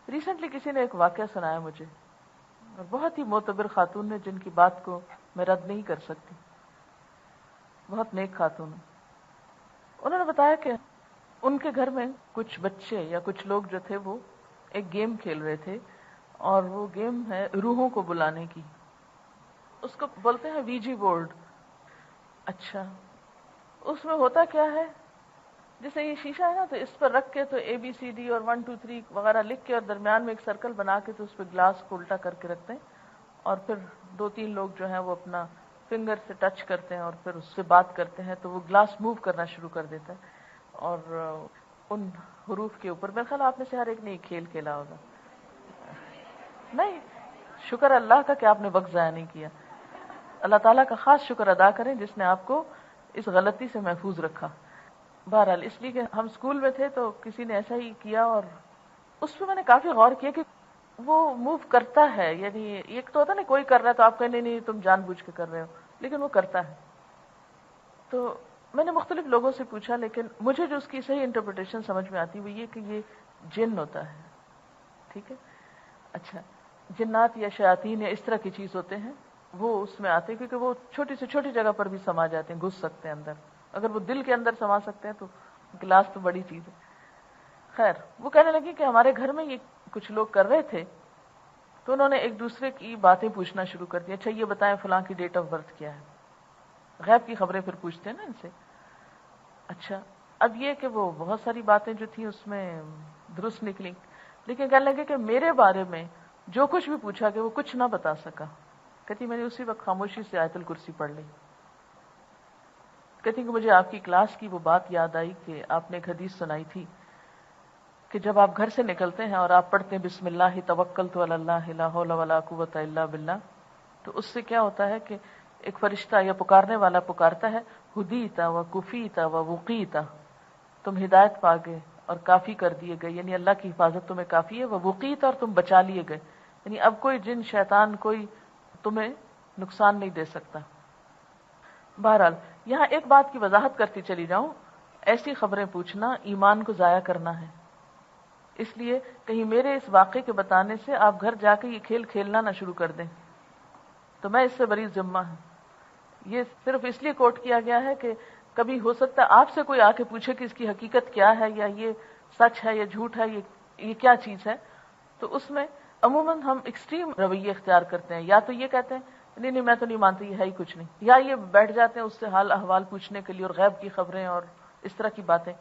Recently کسی نے ایک واقعہ سنایا مجھے، اور بہت ہی معتبر خاتون نے، جن کی بات کو میں رد نہیں کر سکتی، بہت نیک خاتون ہے. انہوں نے بتایا کہ ان کے گھر میں کچھ بچے یا کچھ لوگ جو تھے وہ ایک گیم کھیل رہے تھے، اور وہ گیم ہے روحوں کو بلانے کی. اس کو بولتے ہیں ویجی بورڈ. اچھا، اس میں ہوتا کیا ہے، جیسے یہ شیشہ ہے نا، تو اس پر رکھ کے تو ABCD اور 1 2 3 وغیرہ لکھ کے، اور درمیان میں ایک سرکل بنا کے تو اس پہ گلاس کو الٹا کر کے رکھتے ہیں، اور پھر 2 3 لوگ جو ہیں وہ اپنا فنگر سے ٹچ کرتے ہیں اور پھر اس سے بات کرتے ہیں، تو وہ گلاس موو کرنا شروع کر دیتا ہے. اور ان حروف کے اوپر، میرے خیال آپ میں سے ہر ایک نے یہ کھیل کھیلا ہوگا. نہیں، شکر اللہ کا کہ آپ نے وقت ضائع نہیں کیا. اللہ تعالیٰ کا خاص شکر ادا کریں جس نے آپ کو اس غلطی سے محفوظ رکھا. بہرحال اس لیے کہ ہم اسکول میں تھے تو کسی نے ایسا ہی کیا، اور اس پہ میں نے کافی غور کیا کہ وہ موو کرتا ہے. یعنی ایک تو ہوتا نا، کوئی کر رہا ہے تو آپ کہیں نہیں تم جان بوجھ کے کر رہے ہو، لیکن وہ کرتا ہے. تو میں نے مختلف لوگوں سے پوچھا، لیکن مجھے جو اس کی صحیح انٹرپریٹیشن سمجھ میں آتی وہ یہ کہ یہ جن ہوتا ہے. ٹھیک ہے، اچھا، جنات یا شیاطین یا اس طرح کی چیز ہوتے ہیں، وہ اس میں آتے ہیں کیونکہ وہ چھوٹی سے چھوٹی جگہ پر بھی سما جاتے ہیں، گھس سکتے ہیں اندر. اگر وہ دل کے اندر سما سکتے ہیں تو گلاس تو بڑی چیز ہے. خیر، وہ کہنے لگی کہ ہمارے گھر میں یہ کچھ لوگ کر رہے تھے، تو انہوں نے ایک دوسرے کی باتیں پوچھنا شروع کر دیا. اچھا یہ بتائیں فلاں کی ڈیٹ آف برتھ کیا ہے. غیب کی خبریں پھر پوچھتے ہیں نا ان سے. اچھا، اب یہ کہ وہ بہت ساری باتیں جو تھیں اس میں درست نکلی، لیکن کہنے لگے کہ میرے بارے میں جو کچھ بھی پوچھا کہ وہ کچھ نہ بتا سکا. کہتی میں نے اسی وقت خاموشی سے آیت الکرسی پڑھ لی. کہتی کہ مجھے آپ کی کلاس کی وہ بات یاد آئی کہ آپ نے ایک حدیث سنائی تھی کہ جب آپ گھر سے نکلتے ہیں اور آپ پڑھتے ہیں بسم اللہ توکلت علی اللہ لا حول ولا قوت الا باللہ، تو اس سے کیا ہوتا ہے کہ ایک فرشتہ یا پکارنے والا پکارتا ہے، ہدیتا و کفیتا و وقیتا، تم ہدایت پا گئے اور کافی کر دیے گئے، یعنی اللہ کی حفاظت تمہیں کافی ہے. وہ وقیتا، اور تم بچا لیے گئے، یعنی اب کوئی جن شیطان کوئی تمہیں نقصان نہیں دے سکتا. بہرحال یہاں ایک بات کی وضاحت کرتی چلی جاؤں، ایسی خبریں پوچھنا ایمان کو ضائع کرنا ہے. اس لیے کہیں میرے اس واقعے کے بتانے سے آپ گھر جا کے یہ کھیل کھیلنا نہ شروع کر دیں، تو میں اس سے بری ذمہ ہوں. یہ صرف اس لیے کوٹ کیا گیا ہے کہ کبھی ہو سکتا ہے آپ سے کوئی آ کے پوچھے کہ اس کی حقیقت کیا ہے، یا یہ سچ ہے یا جھوٹ ہے، یہ کیا چیز ہے. تو اس میں عموماً ہم ایکسٹریم رویے اختیار کرتے ہیں. یا تو یہ کہتے ہیں نہیں نہیں میں تو نہیں مانتی، یہ ہے ہی کچھ نہیں، یا یہ بیٹھ جاتے ہیں اس سے حال احوال پوچھنے کے لیے اور غیب کی خبریں اور اس طرح کی باتیں.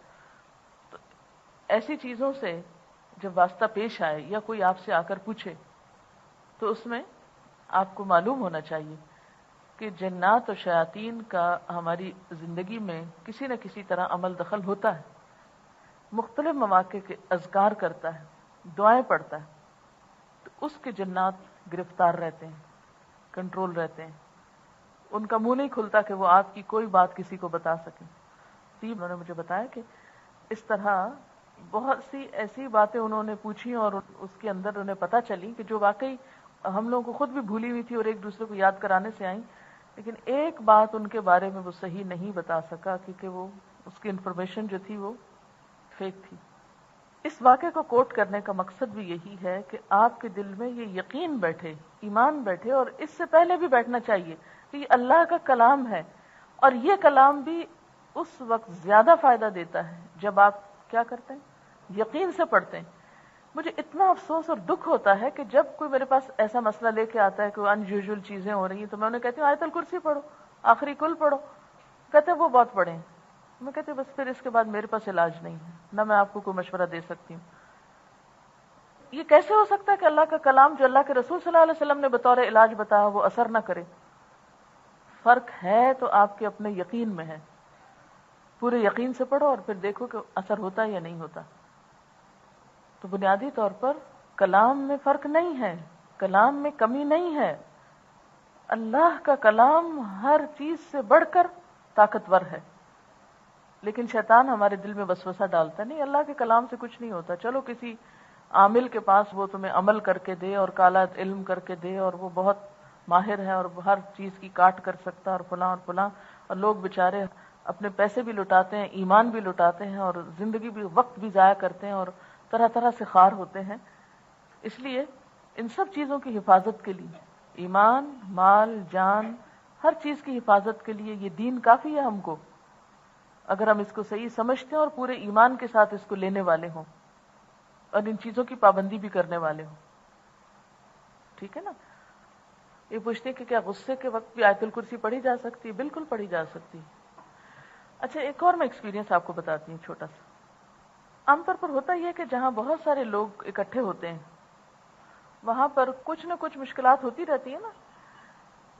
تو ایسی چیزوں سے جب واسطہ پیش آئے یا کوئی آپ سے آ کر پوچھے، تو اس میں آپ کو معلوم ہونا چاہیے کہ جنات اور شیاطین کا ہماری زندگی میں کسی نہ کسی طرح عمل دخل ہوتا ہے. مختلف مواقع کے اذکار کرتا ہے، دعائیں پڑھتا ہے، تو اس کے جنات گرفتار رہتے ہیں، کنٹرول رہتے ہیں. ان کا منہ نہیں کھلتا کہ وہ آپ کی کوئی بات کسی کو بتا سکیں. انہوں نے مجھے بتایا کہ اس طرح بہت سی ایسی باتیں انہوں نے پوچھی اور اس کے اندر انہیں پتہ چلی کہ جو واقعی ہم لوگوں کو خود بھی بھولی ہوئی تھی اور ایک دوسرے کو یاد کرانے سے آئیں، لیکن ایک بات ان کے بارے میں وہ صحیح نہیں بتا سکا کیونکہ وہ اس کی انفارمیشن جو تھی وہ فیک تھی. اس واقعے کو کوٹ کرنے کا مقصد بھی یہی ہے کہ آپ کے دل میں یہ یقین بیٹھے، ایمان بیٹھے، اور اس سے پہلے بھی بیٹھنا چاہیے کہ یہ اللہ کا کلام ہے، اور یہ کلام بھی اس وقت زیادہ فائدہ دیتا ہے جب آپ کیا کرتے ہیں، یقین سے پڑھتے ہیں. مجھے اتنا افسوس اور دکھ ہوتا ہے کہ جب کوئی میرے پاس ایسا مسئلہ لے کے آتا ہے کہ ان یوزول چیزیں ہو رہی ہیں تو میں انہیں کہتی ہوں آیت الکرسی پڑھو، آخری کل پڑھو. کہتے ہیں وہ بہت پڑھیں. میں کہتی ہوں بس پھر اس کے بعد میرے پاس علاج نہیں ہے، نہ میں آپ کو کوئی مشورہ دے سکتی ہوں. یہ کیسے ہو سکتا ہے کہ اللہ کا کلام جو اللہ کے رسول صلی اللہ علیہ وسلم نے بطور علاج بتایا وہ اثر نہ کرے؟ فرق ہے تو آپ کے اپنے یقین میں ہے. پورے یقین سے پڑھو اور پھر دیکھو کہ اثر ہوتا ہے یا نہیں ہوتا. تو بنیادی طور پر کلام میں فرق نہیں ہے، کلام میں کمی نہیں ہے. اللہ کا کلام ہر چیز سے بڑھ کر طاقتور ہے. لیکن شیطان ہمارے دل میں وسوسہ ڈالتا ہے، نہیں اللہ کے کلام سے کچھ نہیں ہوتا، چلو کسی عامل کے پاس وہ تمہیں عمل کر کے دے اور کالا علم کر کے دے اور وہ بہت ماہر ہے اور ہر چیز کی کاٹ کر سکتا اور فلاں، اور لوگ بےچارے اپنے پیسے بھی لٹاتے ہیں، ایمان بھی لٹاتے ہیں اور زندگی بھی، وقت بھی ضائع کرتے ہیں اور طرح طرح سے خار ہوتے ہیں. اس لیے ان سب چیزوں کی حفاظت کے لیے، ایمان، مال، جان، ہر چیز کی حفاظت کے لیے یہ دین کافی ہے ہم کو، اگر ہم اس کو صحیح سمجھتے ہیں اور پورے ایمان کے ساتھ اس کو لینے والے ہوں اور ان چیزوں کی پابندی بھی کرنے والے ہوں. ٹھیک ہے نا؟ یہ پوچھتے کہ کیا غصے کے وقت بھی آیت الکرسی پڑھی جا سکتی ہے؟ بالکل پڑھی جا سکتی ہے. اچھا، ایک اور میں ایکسپیرینس آپ کو بتاتی ہوں چھوٹا سا. عام طور پر ہوتا یہ ہے کہ جہاں بہت سارے لوگ اکٹھے ہوتے ہیں وہاں پر کچھ نہ کچھ مشکلات ہوتی رہتی ہے نا.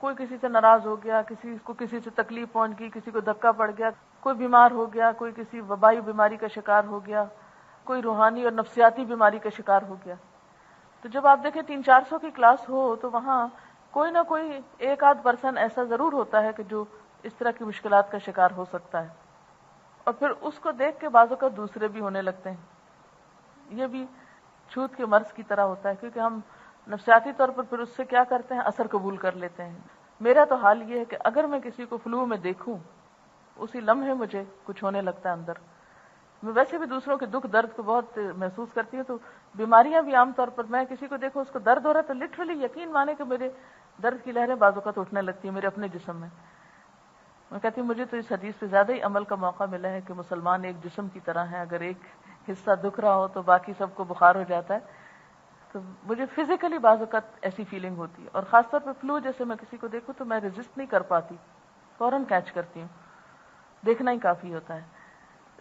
کوئی کسی سے ناراض ہو گیا، کسی کو کسی سے تکلیف پہنچ گئی، کسی کو دھکا پڑ گیا، کوئی بیمار ہو گیا، کوئی کسی وبائی بیماری کا شکار ہو گیا، کوئی روحانی اور نفسیاتی بیماری کا شکار ہو گیا. تو جب آپ دیکھیں 300-400 کی کلاس ہو تو وہاں کوئی نہ کوئی ایک آدھ پرسن ایسا ضرور ہوتا ہے کہ جو اس طرح کی مشکلات کا شکار ہو سکتا ہے، اور پھر اس کو دیکھ کے بعض اوقات دوسرے بھی ہونے لگتے ہیں. یہ بھی چھوت کے مرض کی طرح ہوتا ہے، کیونکہ ہم نفسیاتی طور پر پھر اس سے کیا کرتے ہیں، اثر قبول کر لیتے ہیں. میرا تو حال یہ ہے کہ اگر میں کسی کو فلو میں دیکھوں اسی لمحے مجھے کچھ ہونے لگتا ہے اندر. میں ویسے بھی دوسروں کے دکھ درد کو بہت محسوس کرتی ہوں، تو بیماریاں بھی عام طور پر میں کسی کو دیکھوں اس کو درد ہو رہا ہے تو لٹرلی یقین مانے کہ میرے درد کی لہریں بعض اوقات اٹھنے لگتی ہیں میرے اپنے جسم میں. میں کہتی ہوں مجھے تو اس حدیث پہ زیادہ ہی عمل کا موقع ملا ہے کہ مسلمان ایک جسم کی طرح ہے، اگر ایک حصہ دکھ رہا ہو تو باقی سب کو بخار ہو جاتا ہے. تو مجھے فزیکلی بعض اوقات ایسی فیلنگ ہوتی ہے، اور خاص طور پہ فلو جیسے میں کسی کو دیکھوں تو میں ریزسٹ نہیں کر پاتی، فوراً کیچ کرتی ہوں، دیکھنا ہی کافی ہوتا ہے.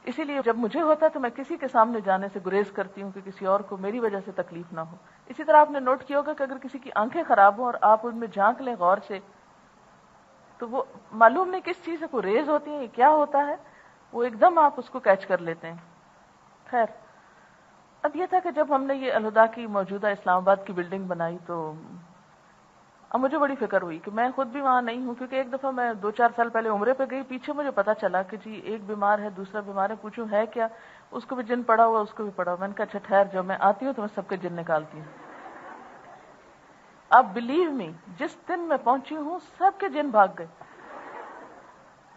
اسی لیے جب مجھے ہوتا ہے تو میں کسی کے سامنے جانے سے گریز کرتی ہوں کہ کسی اور کو میری وجہ سے تکلیف نہ ہو. اسی طرح آپ نے نوٹ کیا ہوگا کہ اگر کسی کی آنکھیں خراب ہوں اور آپ ان میں جھانک لیں غور سے تو وہ معلوم نہیں کس چیز سے کو ریز ہوتی ہیں، کیا ہوتا ہے، وہ ایک دم آپ اس کو کیچ کر لیتے ہیں. خیر، اب یہ تھا کہ جب ہم نے یہ الہدا کی موجودہ اسلام آباد کی بلڈنگ بنائی تو اب مجھے بڑی فکر ہوئی کہ میں خود بھی وہاں نہیں ہوں، کیونکہ ایک دفعہ میں 2-4 سال پہلے عمرے پہ گئی، پیچھے مجھے پتا چلا کہ جی ایک بیمار ہے، دوسرا بیمار ہے. پوچھوں ہے کیا، اس کو بھی جن پڑا ہوا، اس کو بھی پڑا ہوا. میں نے کہا اچھا ٹھہر جب میں آتی ہوں تو میں سب کے جن نکالتی ہوں. اب بلیو می، جس دن میں پہنچی ہوں سب کے جن بھاگ گئے،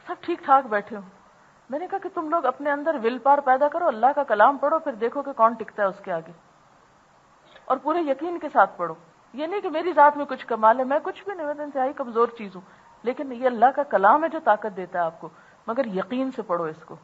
سب ٹھیک ٹھاک بیٹھے ہوں. میں نے کہا کہ تم لوگ اپنے اندر ول پاور پیدا کرو، اللہ کا کلام پڑھو، پھر دیکھو کہ کون ٹکتا ہے اس کے آگے، اور پورے یقین کے ساتھ پڑھو. یہ نہیں کہ میری ذات میں کچھ کمال ہے، میں کچھ بھی نہیں، میں تو انتہائی کمزور چیز ہوں، لیکن یہ اللہ کا کلام ہے جو طاقت دیتا ہے آپ کو. مگر یقین سے پڑھو اس کو.